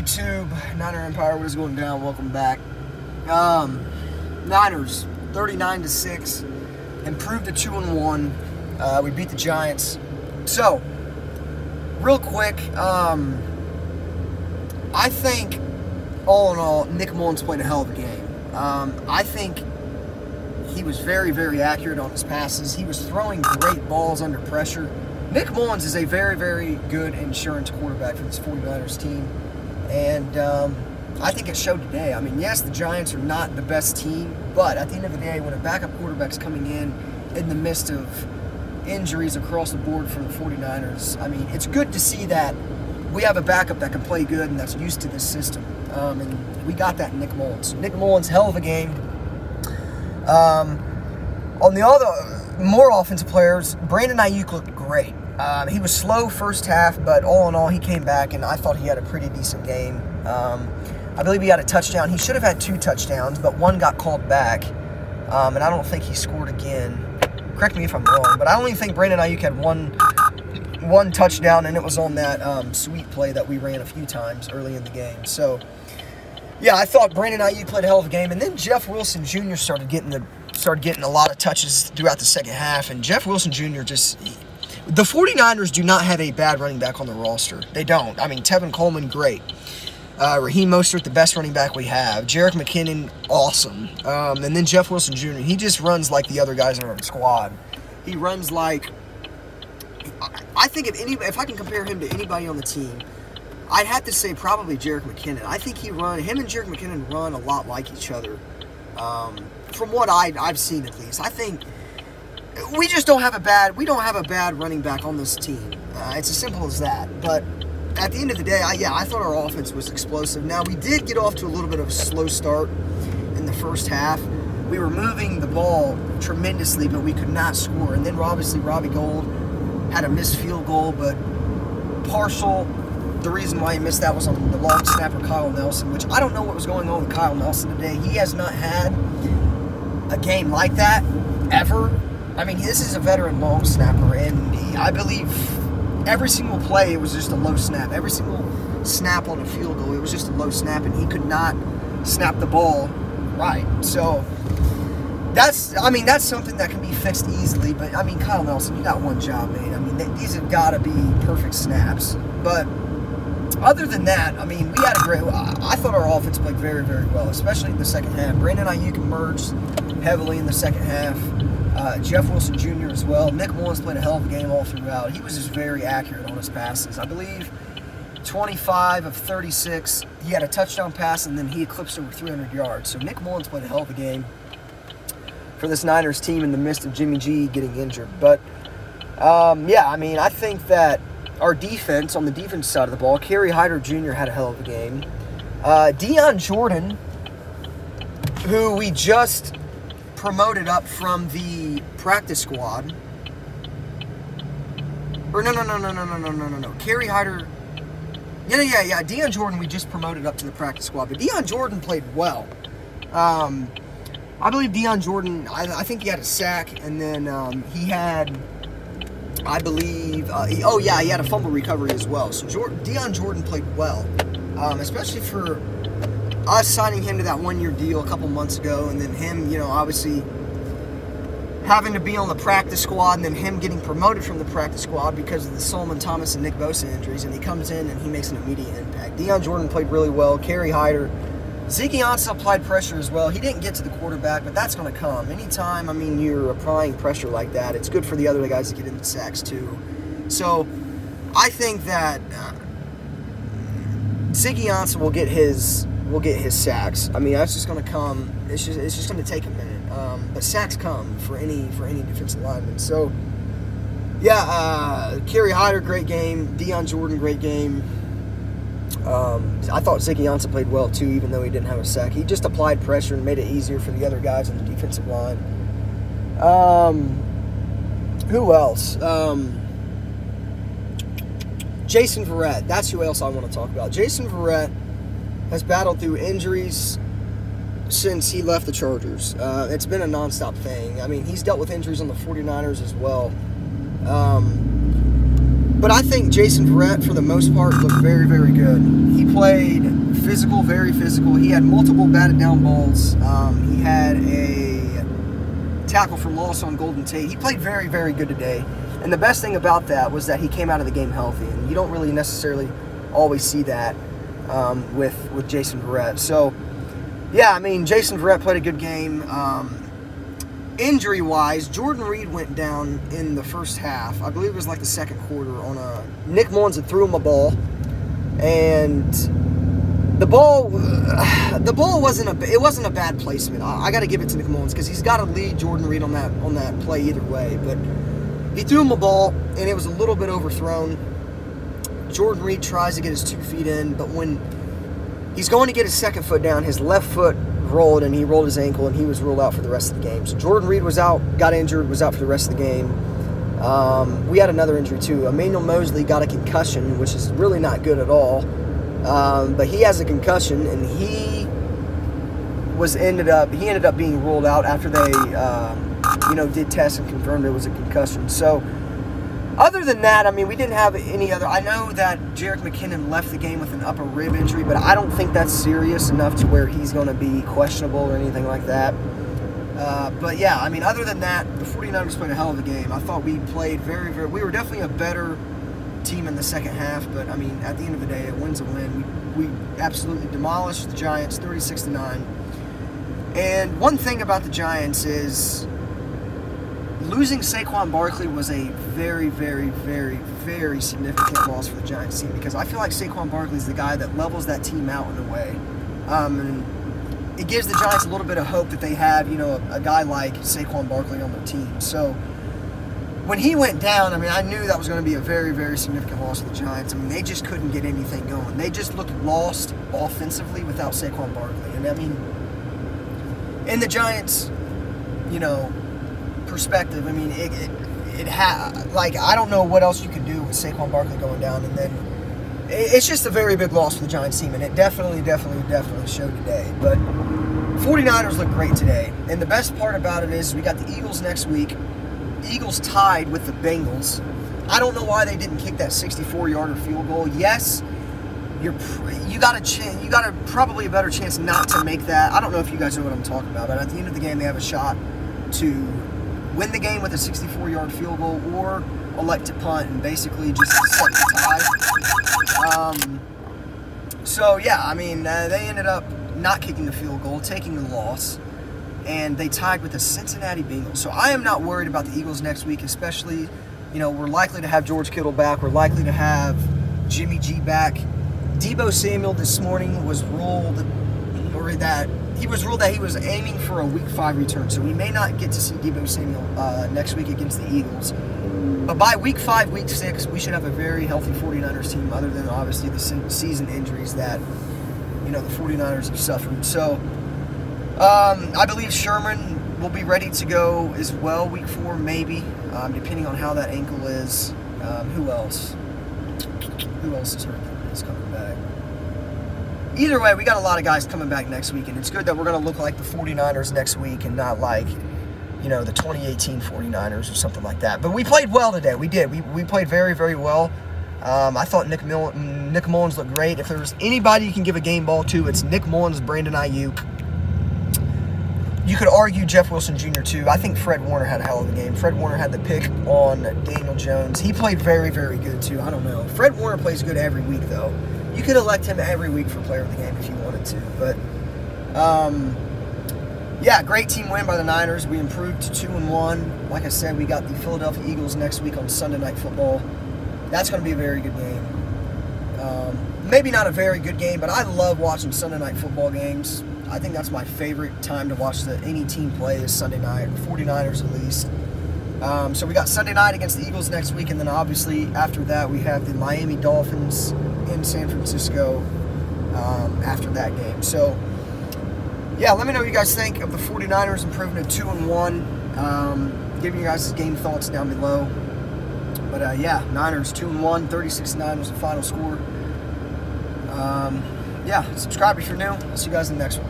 YouTube? Niner Empire, what is going down? Welcome back. Niners 39-6, improved to 2-1. We beat the Giants. So, real quick, I think all in all, Nick Mullins played a hell of a game. I think he was very, very accurate on his passes. He was throwing great balls under pressure. Nick Mullins is a very, very good insurance quarterback for this 49ers team. And I think it showed today. I mean, yes, the Giants are not the best team, but at the end of the day, when a backup quarterback's coming in the midst of injuries across the board for the 49ers, I mean, it's good to see that we have a backup that can play good and that's used to this system. And we got that in Nick Mullins. Nick Mullins, hell of a game. On the other, more offensive players, Brandon Ayuk looked great. He was slow first half, but all in all, he came back, and I thought he had a pretty decent game. I believe he had a touchdown. He should have had 2 touchdowns, but one got called back, and I don't think he scored again. Correct me if I'm wrong, but I only think Brandon Ayuk had one touchdown, and it was on that sweep play that we ran a few times early in the game. So, yeah, I thought Brandon Ayuk played a hell of a game, and then Jeff Wilson Jr. started getting a lot of touches throughout the second half, and Jeff Wilson Jr. The 49ers do not have a bad running back on the roster. They don't. I mean, Tevin Coleman, great. Raheem Mostert, the best running back we have. Jerick McKinnon, awesome. And then Jeff Wilson Jr., he just runs like the other guys in our squad. He runs like... I think if I can compare him to anybody on the team, I'd have to say probably Jerick McKinnon. I think him and Jerick McKinnon run a lot like each other. From what I've seen, at least. I think we just don't have a bad running back on this team. It's as simple as that. But at the end of the day, I thought our offense was explosive. Now, we did get off to a little bit of a slow start in the first half. We were moving the ball tremendously, but we could not score. And then, obviously, Robbie Gould had a missed field goal, but partial. The reason why he missed that was on the long snapper, Kyle Nelson, which I don't know what was going on with Kyle Nelson today. He has not had a game like that ever. I mean, this is a veteran long snapper, and I believe every single play, it was just a low snap. Every single snap on a field goal, it was just a low snap, and he could not snap the ball right. So, that's something that can be fixed easily, but, I mean, Kyle Nelson, you got one job, man. I mean, these have got to be perfect snaps. But other than that, I mean, we had I thought our offense played very, very well, especially in the second half. Brandon Ayuk emerged heavily in the second half. Jeff Wilson Jr. as well. Nick Mullins played a hell of a game all throughout. He was just very accurate on his passes. I believe 25 of 36. He had a touchdown pass, and then he eclipsed over 300 yards. So Nick Mullins played a hell of a game for this Niners team in the midst of Jimmy G getting injured. But, yeah, I mean, I think that our defense, on the defense side of the ball, Kerry Hyder Jr. had a hell of a game. Deion Jordan, who we just promoted up from the practice squad. Or no. Kerry Hyder. Yeah. Deion Jordan, we just promoted up to the practice squad. But Deion Jordan played well. I believe Deion Jordan, I think he had a sack, and then he had, I believe, he had a fumble recovery as well. So Deion Jordan played well, especially for us signing him to that 1-year deal a couple months ago, and then him, obviously having to be on the practice squad, and then him getting promoted from the practice squad because of the Solomon Thomas and Nick Bosa injuries, and he comes in and he makes an immediate impact. Deion Jordan played really well. Kerry Hyder. Zeke Ansah applied pressure as well. He didn't get to the quarterback, but that's going to come. Anytime, I mean, you're applying pressure like that, it's good for the other guys to get into sacks too. So, I think that Zeke Ansah will get his sacks. I mean, that's just going to come. It's just going to take a minute. But sacks come for any defensive lineman. So, yeah, Kerry Hyder, great game. Deion Jordan, great game. I thought Zeke Ansah played well too, even though he didn't have a sack. He just applied pressure and made it easier for the other guys on the defensive line. Who else? Jason Verrett. That's who else I want to talk about. Jason Verrett has battled through injuries since he left the Chargers. It's been a nonstop thing. I mean, he's dealt with injuries on the 49ers as well. But I think Jason Verrett, for the most part, looked very, very good. He played physical, very physical. He had multiple batted down balls. He had a tackle for loss on Golden Tate. He played very, very good today. And the best thing about that was that he came out of the game healthy. And you don't really necessarily always see that with Jason Verrett. So, yeah, I mean, Jason Verrett played a good game. Injury-wise, Jordan Reed went down in the first half. I believe it was like the second quarter on a Nick Mullins had threw him a ball, and the ball wasn't a bad placement. I got to give it to Nick Mullins because he's got to lead Jordan Reed on that play either way. But he threw him a ball, and it was a little bit overthrown. Jordan Reed tries to get his 2 feet in, but when he's going to get his second foot down, his left foot rolled, and he rolled his ankle, and he was ruled out for the rest of the game. So Jordan Reed was out, got injured, was out for the rest of the game. We had another injury too. Emmanuel Mosley got a concussion, which is really not good at all. But he has a concussion, and he ended up being ruled out after they did tests and confirmed it was a concussion. So other than that, I mean, we didn't have any other. I know that Jerick McKinnon left the game with an upper rib injury, but I don't think that's serious enough to where he's going to be questionable or anything like that. But yeah, I mean, other than that, the 49ers played a hell of a game. I thought we played very, very. We were definitely a better team in the second half, but I mean, at the end of the day, a win's a win. We absolutely demolished the Giants, 36-9. And one thing about the Giants is, losing Saquon Barkley was a very, very, very, very significant loss for the Giants team, because I feel like Saquon Barkley is the guy that levels that team out in a way. And it gives the Giants a little bit of hope that they have, a guy like Saquon Barkley on their team. So when he went down, I mean, I knew that was going to be a very, very significant loss for the Giants. I mean, they just couldn't get anything going. They just looked lost offensively without Saquon Barkley. And I mean, in the Giants, perspective, I mean, I don't know what else you could do with Saquon Barkley going down, and then it's just a very big loss for the Giants team, and it definitely showed today. But 49ers look great today, and the best part about it is we got the Eagles next week. Eagles tied with the Bengals. I don't know why they didn't kick that 64-yarder field goal. Yes, you got probably a better chance not to make that. I don't know if you guys know what I'm talking about, but at the end of the game, they have a shot to win the game with a 64-yard field goal or elect to punt and basically just set the tie. So, yeah, I mean, they ended up not kicking the field goal, taking the loss, and they tied with the Cincinnati Bengals. So I am not worried about the Eagles next week, especially, we're likely to have George Kittle back. We're likely to have Jimmy G back. Deebo Samuel this morning was ruled that he was aiming for a Week 5 return, so we may not get to see Deebo Samuel next week against the Eagles. But by Week 5, Week 6, we should have a very healthy 49ers team, other than obviously the season injuries that the 49ers have suffered. So I believe Sherman will be ready to go as well Week 4, maybe, depending on how that ankle is. Who else? Who else is hurt that is coming back? Either way, we got a lot of guys coming back next week, and it's good that we're going to look like the 49ers next week and not like, the 2018 49ers or something like that. But we played well today. We did. We played very, very well. I thought Nick Mullins looked great. If there's anybody you can give a game ball to, it's Nick Mullins, Brandon Ayuk. You could argue Jeff Wilson Jr. too. I think Fred Warner had a hell of a game. Fred Warner had the pick on Daniel Jones. He played very, very good too. I don't know. Fred Warner plays good every week, though. You could elect him every week for player of the game if you wanted to. But, yeah, great team win by the Niners. We improved to 2-1. Like I said, we got the Philadelphia Eagles next week on Sunday Night Football. That's going to be a very good game. Maybe not a very good game, but I love watching Sunday Night Football games. I think that's my favorite time to watch any team play is Sunday night, 49ers at least. So we got Sunday night against the Eagles next week, and then obviously after that we have the Miami Dolphins in San Francisco after that game. So, yeah, let me know what you guys think of the 49ers improving to 2-1. Give me your guys' game thoughts down below. But, yeah, Niners 2-1, 36-9 was the final score. Yeah, subscribe if you're new. I'll see you guys in the next one.